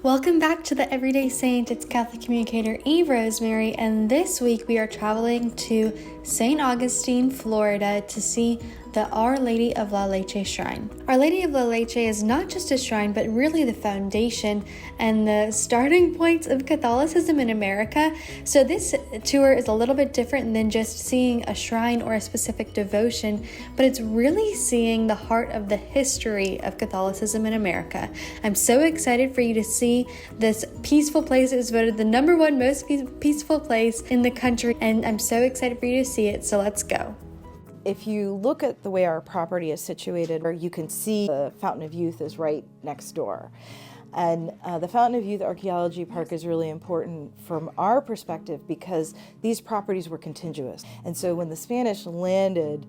Welcome back to the Everyday Saint. It's Catholic communicator Eve Rosemary, and this week we are traveling to St. Augustine, Florida to see the Our Lady of La Leche shrine. Our Lady of La Leche is not just a shrine, but really the foundation and the starting points of Catholicism in America. So this tour is a little bit different than just seeing a shrine or a specific devotion, but it's really seeing the heart of the history of Catholicism in America. I'm so excited for you to see this peaceful place. It was voted the #1 most peaceful place in the country, and I'm so excited for you to see it, so let's go. If you look at the way our property is situated, you can see the Fountain of Youth is right next door. And the Fountain of Youth Archaeology Park is really important from our perspective because these properties were contiguous. And so when the Spanish landed,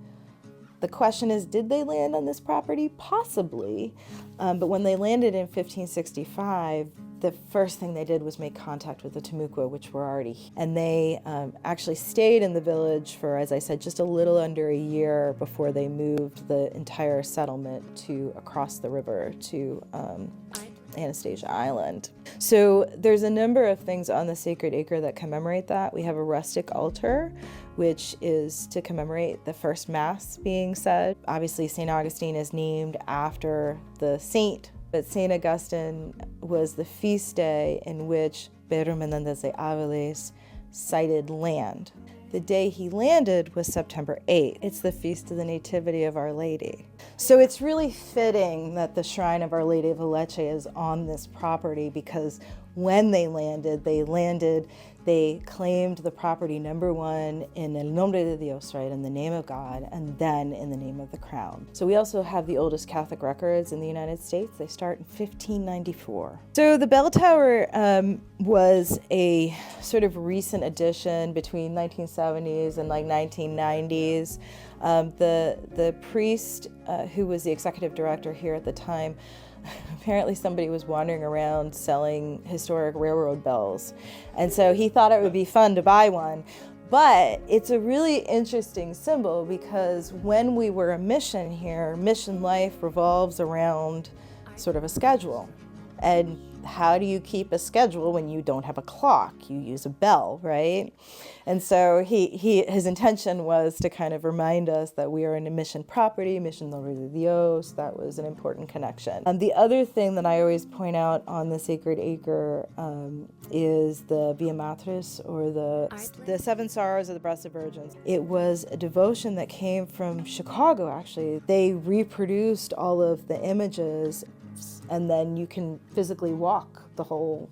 the question is, did they land on this property? Possibly. But when they landed in 1565, the first thing they did was make contact with the Timucua, which were already here. And they actually stayed in the village for, as I said, just a little under a year before they moved the entire settlement to across the river to Anastasia Island. So there's a number of things on the sacred acre that commemorate that. We have a rustic altar, which is to commemorate the first Mass being said. Obviously, St. Augustine is named after the saint, but St. Augustine was the feast day in which Pedro Menendez de Aviles sighted land. The day he landed was September 8th. It's the Feast of the Nativity of Our Lady. So it's really fitting that the Shrine of Our Lady of Leche is on this property because when they landed, they claimed the property #1 in el nombre de Dios, right, in the name of God, and then in the name of the crown. So we also have the oldest Catholic records in the United States. They start in 1594. So the bell tower was a sort of recent addition between 1970s and like 1990s. The priest who was the executive director here at the time, apparently somebody was wandering around selling historic railroad bells. And so he thought it would be fun to buy one. But it's a really interesting symbol because when we were a mission here, mission life revolves around sort of a schedule. And how do you keep a schedule when you don't have a clock? You use a bell, right? And so his intention was to kind of remind us that we are in a mission property, Mission Nombre de Dios. That was an important connection. The other thing that I always point out on the Sacred Acre is the Via Matriz, or the Seven Sorrows of the Blessed Virgin. It was a devotion that came from Chicago, actually. They reproduced all of the images, and then you can physically walk the whole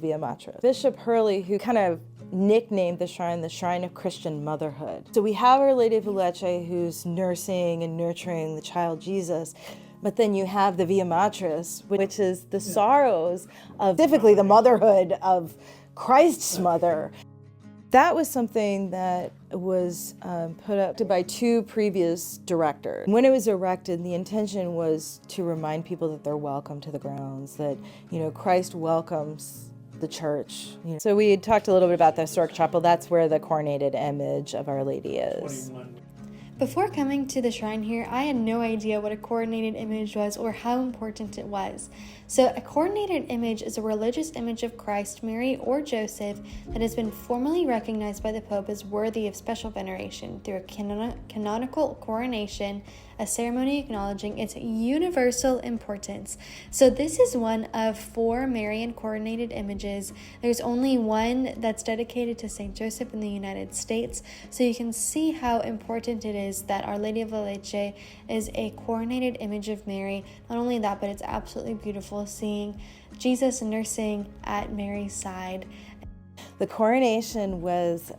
Via Matriz. Bishop Hurley, who kind of nicknamed the Shrine of Christian Motherhood. So we have Our Lady of Leche, who's nursing and nurturing the child Jesus, but then you have the Via Matriz, which is the sorrows of, specifically the motherhood of Christ's mother. That was something that was put up by two previous directors. When it was erected, the intention was to remind people that they're welcome to the grounds, that, Christ welcomes the church. So we had talked a little bit about the historic chapel. That's where the coronated image of Our Lady is. Before coming to the shrine here, I had no idea what a coordinated image was or how important it was. So a coordinated image is a religious image of Christ, Mary, or Joseph that has been formally recognized by the Pope as worthy of special veneration through a canonical coronation, a ceremony acknowledging its universal importance. So this is one of 4 Marian coordinated images. There's only one that's dedicated to St. Joseph in the United States. So you can see how important it is that Our Lady of La Leche is a coordinated image of Mary. Not only that, but it's absolutely beautiful seeing Jesus nursing at Mary's side. The coronation was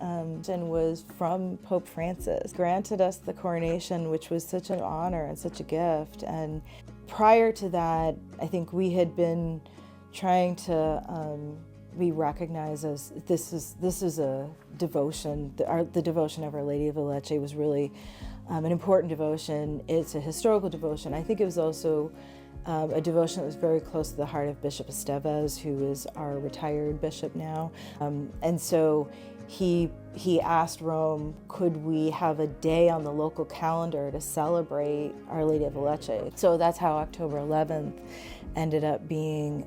from Pope Francis. Granted us the coronation, which was such an honor and such a gift. And prior to that, I think we had been trying to be recognized as this is a devotion. The devotion of Our Lady of Leche was really an important devotion. It's a historical devotion. I think it was also a devotion that was very close to the heart of Bishop Estevez, who is our retired bishop now. And so he asked Rome, could we have a day on the local calendar to celebrate Our Lady of Leche? So that's how October 11th ended up being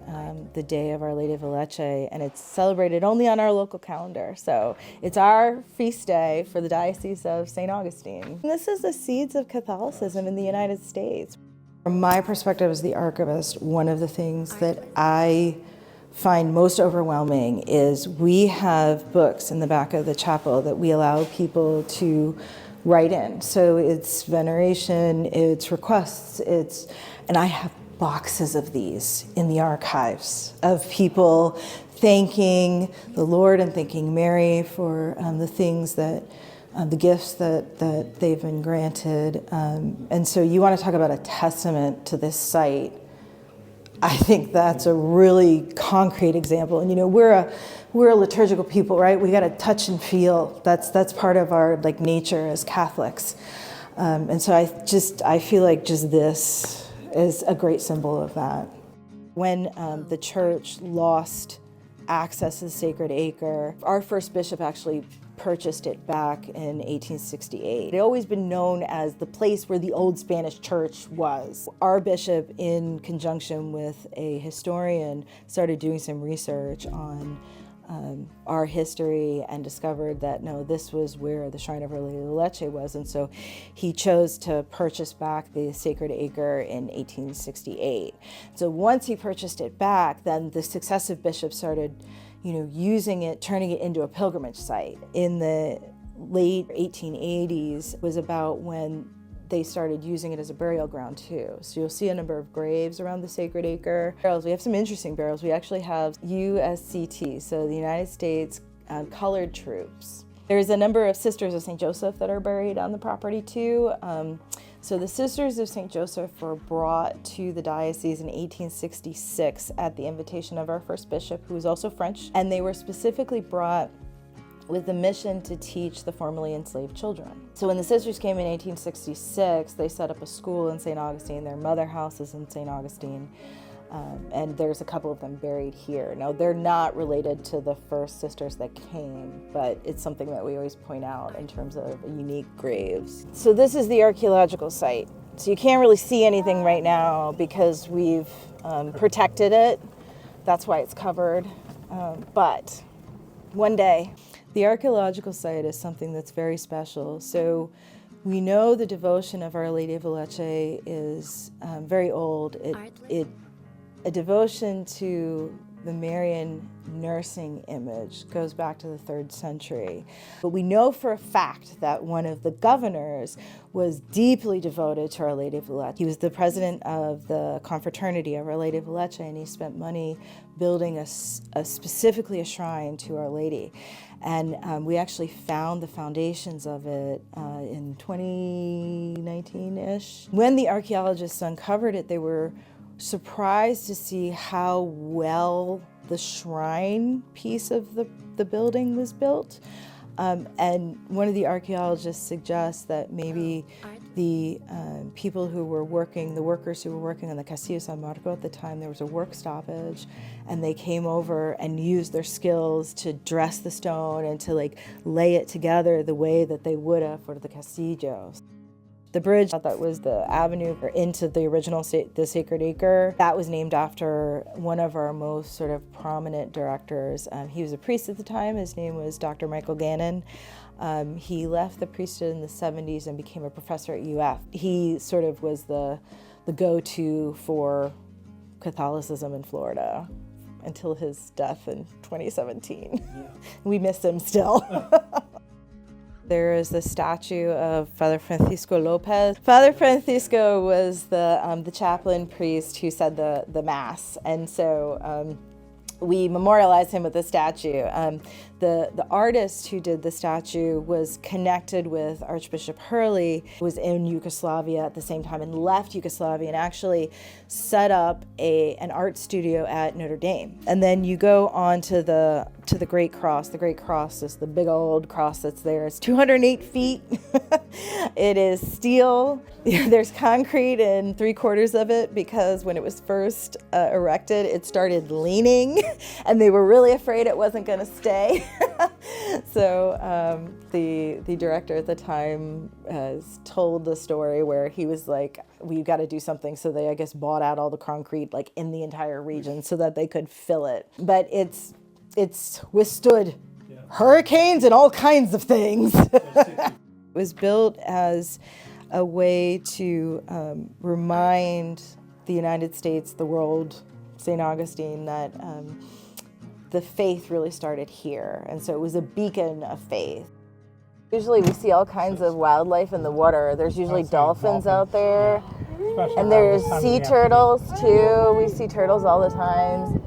the day of Our Lady of Leche, and it's celebrated only on our local calendar. So it's our feast day for the Diocese of St. Augustine. And this is the seeds of Catholicism in the United States. From my perspective as the archivist, one of the things that I find most overwhelming is we have books in the back of the chapel that we allow people to write in. So it's veneration, it's requests, and I have boxes of these in the archives of people thanking the Lord and thanking Mary for the things that, the gifts that they've been granted. And so you want to talk about a testament to this site. I think that's a really concrete example. And you know, we're a liturgical people, right? We got to touch and feel. That's part of our like nature as Catholics. And so I feel like just this is a great symbol of that. When the church lost access to the Sacred Acre, our first bishop actually purchased it back in 1868. It had always been known as the place where the old Spanish church was. Our bishop, in conjunction with a historian, started doing some research on our history and discovered that no, this was where the Shrine of Our Lady of Leche was, and so he chose to purchase back the Sacred Acre in 1868. So once he purchased it back, then the successive bishops started, you know, using it, turning it into a pilgrimage site. In the late 1880s was about when they started using it as a burial ground too. So you'll see a number of graves around the Sacred Acre. We have some interesting burials. We actually have USCT, so the United States Colored Troops. There's a number of Sisters of St. Joseph that are buried on the property too. So the Sisters of St. Joseph were brought to the diocese in 1866 at the invitation of our first bishop, who was also French, and they were specifically brought with the mission to teach the formerly enslaved children. So when the sisters came in 1866, they set up a school in St. Augustine. Their mother house is in St. Augustine, and there's a couple of them buried here. Now, they're not related to the first sisters that came, but it's something that we always point out in terms of unique graves. So this is the archaeological site. So you can't really see anything right now because we've protected it. That's why it's covered, but one day. The archaeological site is something that's very special. So we know the devotion of Our Lady of Leche is very old. A devotion to the Marian nursing image goes back to the 3rd century. But we know for a fact that one of the governors was deeply devoted to Our Lady of Leche. He was the president of the confraternity of Our Lady of Leche, and he spent money building specifically a shrine to Our Lady. And we actually found the foundations of it in 2019-ish. When the archaeologists uncovered it, they were surprised to see how well the shrine piece of the building was built. And one of the archaeologists suggests that maybe the people who were working, the workers who were working on the Castillo San Marco at the time, there was a work stoppage, and they came over and used their skills to dress the stone and to like lay it together the way that they would have for the Castillo. The bridge that was the avenue into the original the Sacred Acre, that was named after one of our most sort of prominent directors. He was a priest at the time. His name was Dr. Michael Gannon. He left the priesthood in the 70s and became a professor at UF. He sort of was the go-to for Catholicism in Florida until his death in 2017. Yeah. We miss him still. There is the statue of Father Francisco Lopez. Father Francisco was the chaplain priest who said the Mass, and so we memorialize him with a statue. The artist who did the statue was connected with Archbishop Hurley, who was in Yugoslavia at the same time and left Yugoslavia and actually set up an art studio at Notre Dame. And then you go on to the Great Cross. The Great Cross is the big old cross that's there. It's 208 feet. It is steel. There's concrete in 3/4 of it because when it was first erected, it started leaning, and they were really afraid it wasn't going to stay. So the director at the time has told the story where he was like, we got to do something. So they, I guess, bought out all the concrete like in the entire region so that they could fill it. But it's withstood hurricanes and all kinds of things. It was built as a way to remind the United States, the world, St. Augustine, that the faith really started here. And so it was a beacon of faith. Usually we see all kinds of wildlife in the water. There's usually dolphins out there. And there's sea turtles too. We see turtles all the time.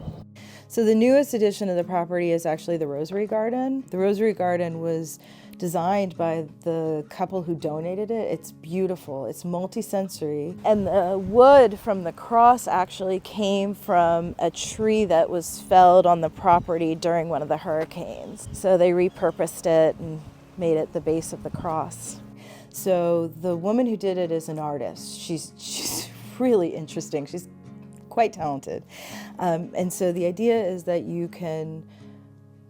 So the newest addition of the property is actually the Rosary Garden. The Rosary Garden was designed by the couple who donated it. It's beautiful, it's multi-sensory. And the wood from the cross actually came from a tree that was felled on the property during one of the hurricanes. So they repurposed it and made it the base of the cross. So the woman who did it is an artist. She's really interesting. She's quite talented. And so the idea is that you can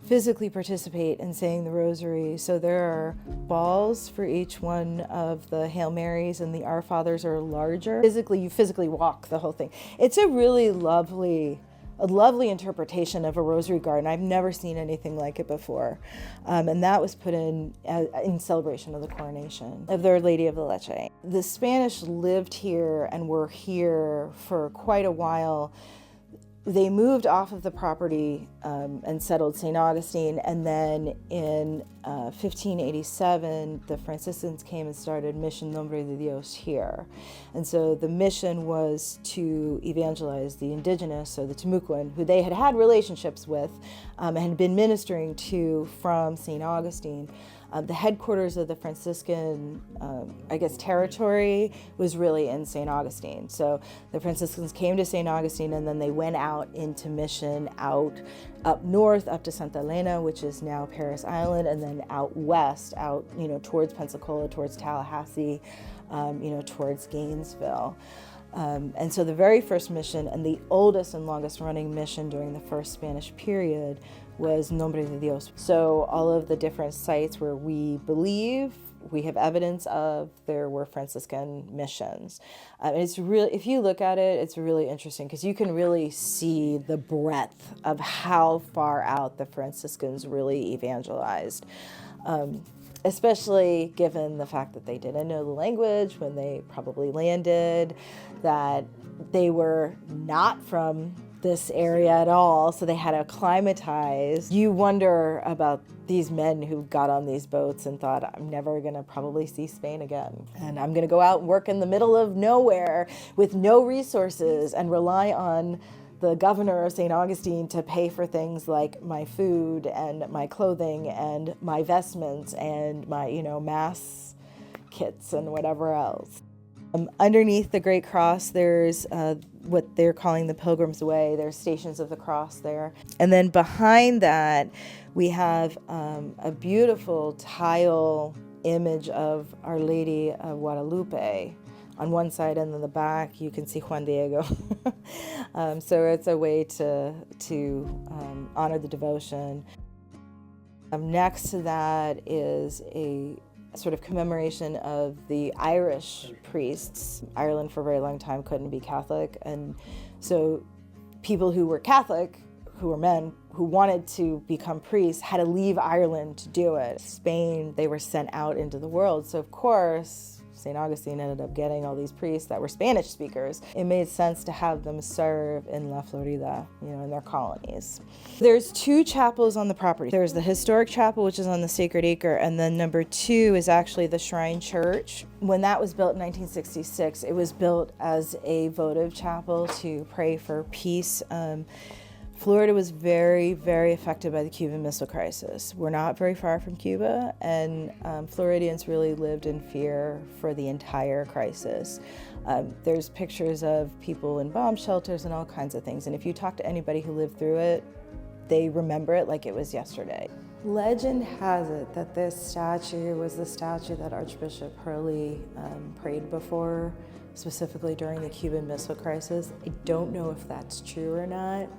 physically participate in saying the rosary. So there are balls for each one of the Hail Marys, and the Our Fathers are larger. You physically walk the whole thing. It's a really lovely interpretation of a rosary garden. I've never seen anything like it before. And that was put in celebration of the coronation of Our Lady of the Leche. The Spanish lived here and were here for quite a while. They moved off of the property and settled St. Augustine, and then in 1587, the Franciscans came and started Mission Nombre de Dios here. And so the mission was to evangelize the indigenous, so the Timucuan, who they had had relationships with and had been ministering to from St. Augustine. The headquarters of the Franciscan, territory was really in St. Augustine. So the Franciscans came to St. Augustine, and then they went out into mission up north, up to Santa Elena, which is now Paris Island, and then out west, towards Pensacola, towards Tallahassee, towards Gainesville. And so the very first mission, and the oldest and longest running mission during the first Spanish period, was Nombre de Dios. So all of the different sites where we believe, we have evidence of, there were Franciscan missions. It's really, if you look at it, it's really interesting because you can really see the breadth of how far out the Franciscans really evangelized. Especially given the fact that they didn't know the language when they probably landed, that they were not from this area at all, so they had to acclimatize. You wonder about these men who got on these boats and thought, I'm never gonna probably see Spain again. And I'm gonna go out and work in the middle of nowhere with no resources and rely on the governor of St. Augustine to pay for things like my food and my clothing and my vestments and my, mass kits and whatever else. Underneath the Great Cross, there's what they're calling the Pilgrim's Way. There's Stations of the Cross there. And then behind that, we have a beautiful tile image of Our Lady of Guadalupe. On one side, and then the back, you can see Juan Diego. So it's a way to honor the devotion. Next to that is a sort of commemoration of the Irish priests. Ireland for a very long time couldn't be Catholic, and so people who were Catholic, who were men, who wanted to become priests, had to leave Ireland to do it. Spain, they were sent out into the world, so of course, St. Augustine ended up getting all these priests that were Spanish speakers. It made sense to have them serve in La Florida, in their colonies. There's 2 chapels on the property. There's the historic chapel, which is on the Sacred Acre, and then number 2 is actually the Shrine Church. When that was built in 1966, it was built as a votive chapel to pray for peace. Florida was very, very affected by the Cuban Missile Crisis. We're not very far from Cuba, and Floridians really lived in fear for the entire crisis. There's pictures of people in bomb shelters and all kinds of things, and if you talk to anybody who lived through it, they remember it like it was yesterday. Legend has it that this statue was the statue that Archbishop Hurley prayed before, specifically during the Cuban Missile Crisis. I don't know if that's true or not.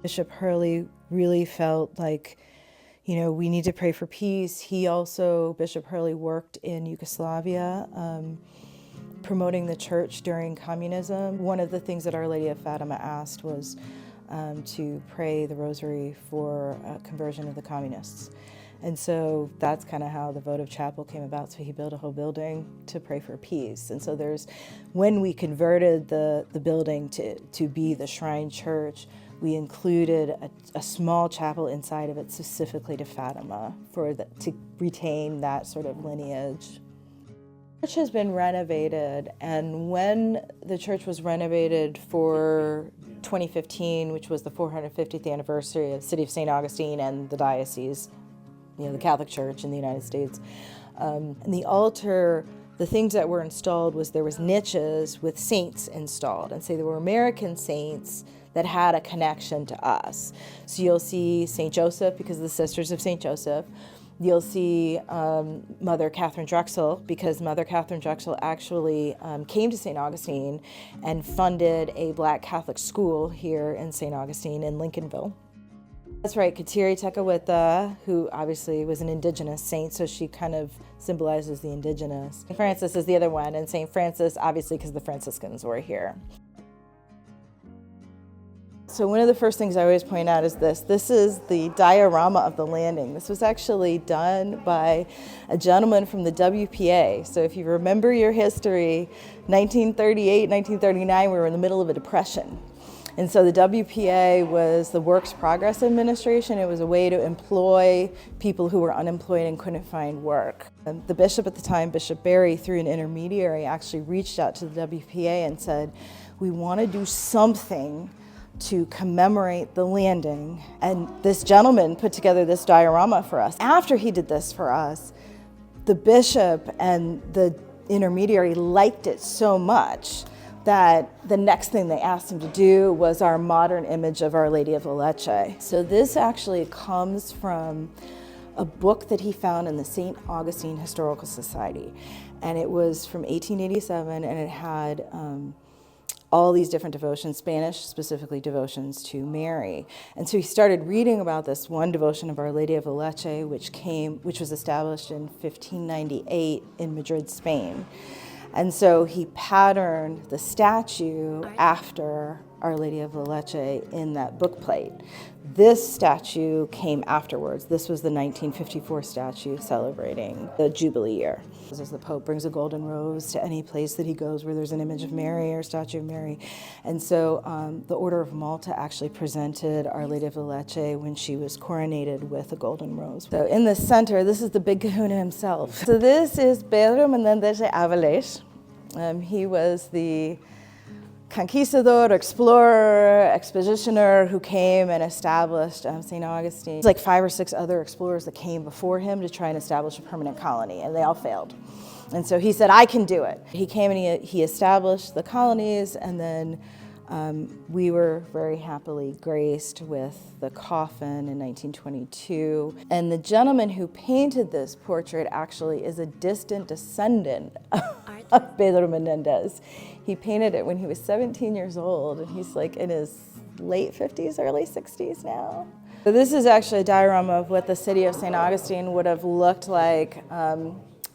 Bishop Hurley really felt like, we need to pray for peace. Bishop Hurley worked in Yugoslavia promoting the church during communism. One of the things that Our Lady of Fatima asked was to pray the rosary for conversion of the communists. And so that's kind of how the votive chapel came about. So he built a whole building to pray for peace. And so when we converted the building to be the Shrine Church, we included a small chapel inside of it specifically to Fatima to retain that sort of lineage. The church has been renovated, and when the church was renovated for 2015, which was the 450th anniversary of the City of St. Augustine and the diocese, the Catholic Church in the United States. And the altar, the things that were installed there was niches with saints installed. And so there were American saints that had a connection to us. So you'll see St. Joseph because of the Sisters of St. Joseph. You'll see Mother Catherine Drexel because Mother Catherine Drexel actually came to St. Augustine and funded a Black Catholic school here in St. Augustine in Lincolnville. That's right, Kateri Tekakwitha, who obviously was an indigenous saint, so she kind of symbolizes the indigenous. St. Francis is the other one, and St. Francis, obviously, because the Franciscans were here. So one of the first things I always point out is this. This is the diorama of the landing. This was actually done by a gentleman from the WPA. So if you remember your history, 1938, 1939, we were in the middle of a depression. And so the WPA was the Works Progress Administration. It was a way to employ people who were unemployed and couldn't find work. And the bishop at the time, Bishop Barry, through an intermediary, actually reached out to the WPA and said, we want to do something to commemorate the landing. And this gentleman put together this diorama for us. After he did this for us, the bishop and the intermediary liked it so much that the next thing they asked him to do was our modern image of Our Lady of Leche. So this actually comes from a book that he found in the St. Augustine Historical Society. And it was from 1887, and it had all these different devotions, Spanish specifically devotions to Mary. And so he started reading about this one devotion of Our Lady of Leche, which was established in 1598 in Madrid, Spain. And so he patterned the statue after Our Lady of Leche in that bookplate. This statue came afterwards. This was the 1954 statue celebrating the Jubilee year. As the Pope brings a golden rose to any place that he goes where there's an image of Mary or a statue of Mary. And so the Order of Malta actually presented Our Lady of Leche when she was coronated with a golden rose. So in the center, this is the big kahuna himself. So this is Pedro Menendez de Avilés. He was the conquistador, explorer, expositioner who came and established St. Augustine. There's like 5 or 6 other explorers that came before him to try and establish a permanent colony, and they all failed. And so he said, I can do it. He came and he established the colonies, and then we were very happily graced with the coffin in 1922. And the gentleman who painted this portrait actually is a distant descendant of Pedro Menendez. He painted it when he was 17 years old, and he's like in his late 50s, early 60s now. So this is actually a diorama of what the city of St. Augustine would have looked like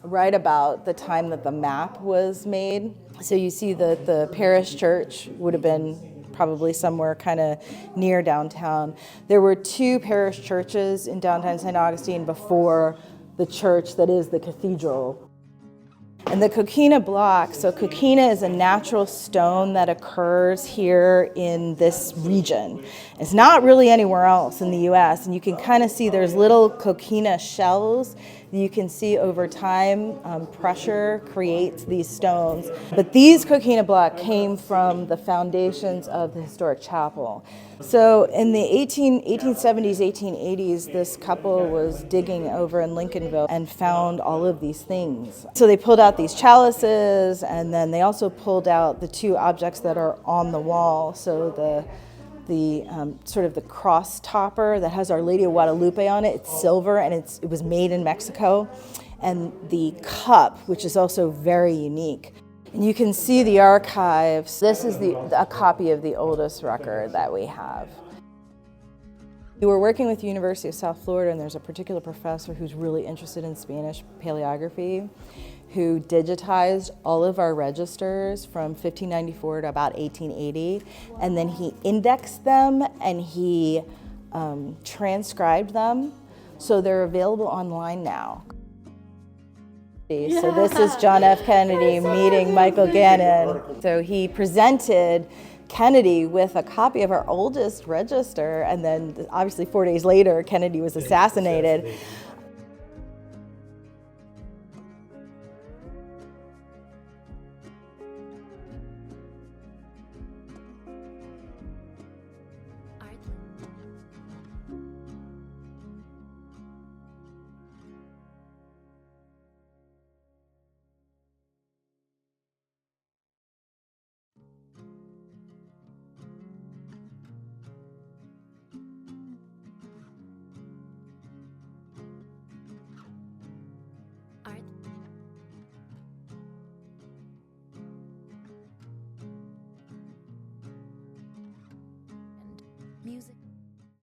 right about the time that the map was made. So you see that the parish church would have been probably somewhere kind of near downtown. There were 2 parish churches in downtown St. Augustine before the church that is the cathedral. And the coquina block, so coquina is a natural stone that occurs here in this region. It's not really anywhere else in the US, and you can kind of see there's little coquina shells. You can see over time pressure creates these stones. But these coquina block came from the foundations of the historic chapel. So in the 1870s, 1880s, this couple was digging over in Lincolnville and found all of these things. So they pulled out these chalices, and then they also pulled out the 2 objects that are on the wall. So the sort of the cross topper that has Our Lady of Guadalupe on it. It's silver, and it was made in Mexico. And the cup, which is also very unique. And you can see the archives. This is a copy of the oldest record that we have. We were working with the University of South Florida, and there's a particular professor who's really interested in Spanish paleography, who digitized all of our registers from 1594 to about 1880, and then he indexed them and he transcribed them, so they're available online now. Yeah. So this is John F. Kennedy meeting Michael Gannon. So he presented Kennedy with a copy of our oldest register, and then obviously 4 days later Kennedy was assassinated.